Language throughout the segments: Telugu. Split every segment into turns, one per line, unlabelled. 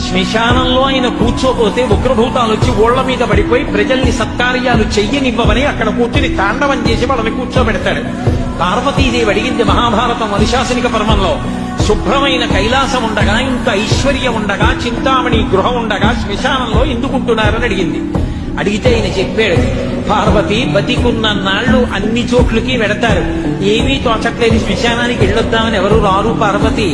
శ్మశానంలో ఆయన కూర్చోపోతే ఉగ్రభూతాలు వచ్చి ఓళ్ల మీద పడిపోయి ప్రజల్ని సత్కార్యాలు చెయ్యనివ్వవని అక్కడ కూర్చుని తాండవం చేసి వాళ్ళని కూర్చోబెడతాడు. పార్వతీదేవి అడిగింది మహాభారతం అనుశాసనిక పర్వంలో, శుభ్రమైన కైలాసం ఉండగా, ఇంత ఐశ్వర్యం ఉండగా, చింతామణి గృహం ఉండగా శ్మశానంలో ఎందుకుంటున్నారని అడిగింది. అడిగితే ఆయన చెప్పాడు, పార్వతి బతికున్న నాళ్లు అన్ని చోట్లకి వెడతారు, ఏమీ తోచట్లేదు, శ్మశానానికి వెళ్ళొద్దామని ఎవరు రారు పార్వతి.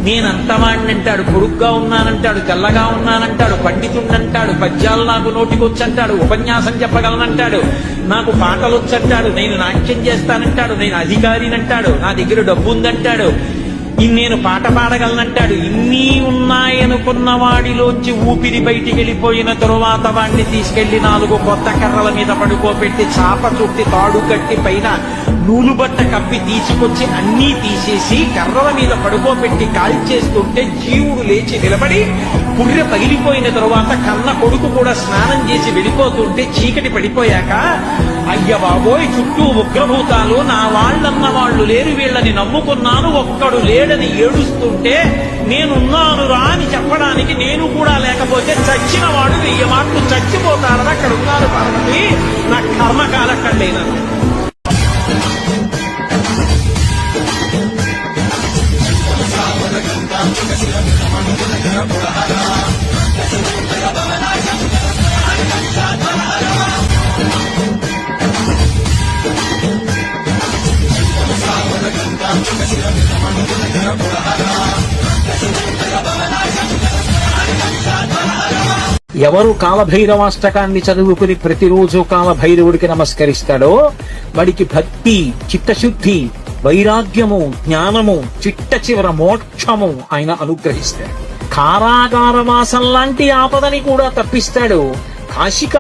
నేనంతవాణ్ణంటాడు, పొడుగ్గా ఉన్నానంటాడు, తెల్లగా ఉన్నానంటాడు, పండితుణ్ణంటాడు, పద్యాలు నాకు నోటికొచ్చంటాడు, ఉపన్యాసం చెప్పగలనంటాడు, నాకు పాటలొచ్చంటాడు, నేను నాట్యం చేస్తానంటాడు, నేను అధికారినంటాడు, నా దగ్గర డబ్బు ఉందంటాడు, నేను పాట పాడగలనంటాడు. ఇన్ని ఉన్నాయనుకున్న వాడిలోంచి ఊపిరి బయటికి వెళ్ళిపోయిన తరువాత వాడిని తీసుకెళ్లి 4 కొత్త కర్రల మీద పడుకోబెట్టి చాప చుట్టి తాడు కట్టి పైన నూలు బట్ట కప్పి తీసుకొచ్చి అన్నీ తీసేసి కర్రల మీద పడుకోబెట్టి కాల్చేస్తుంటే జీవుడు లేచి నిలబడి పుర్రె పగిలిపోయిన తరువాత కన్న కొడుకు కూడా స్నానం చేసి వెళ్ళిపోతుంటే చీకటి పడిపోయాక, అయ్య బాబోయ్ చుట్టూ ఉగ్రభూతాలు, నా వాళ్ళన్న వాళ్ళు లేరు, వీళ్ళని నమ్ముకున్నాను, ఒక్కడు లేడని ఏడుస్తుంటే నేనున్నాను రా అని చెప్పడానికి నేను కూడా లేకపోతే చచ్చిన వాడు 1000 మాటలు చచ్చిపోతారని అక్కడ ఉన్నారు పార్వతి, నా కర్మకాలక్కడైనా. ఎవరు కాలభైరవాష్టకాన్ని చదువుకుని ప్రతిరోజు కాలభైరవుడికి నమస్కరిస్తాడో వాడికి భక్తి, చిత్తశుద్ధి, వైరాగ్యము, జ్ఞానము, చిట్ట చివర మోక్షము ఆయన అనుగ్రహిస్తాడు. కారాగారవాసం లాంటి ఆపదని కూడా తప్పిస్తాడు. కాశిక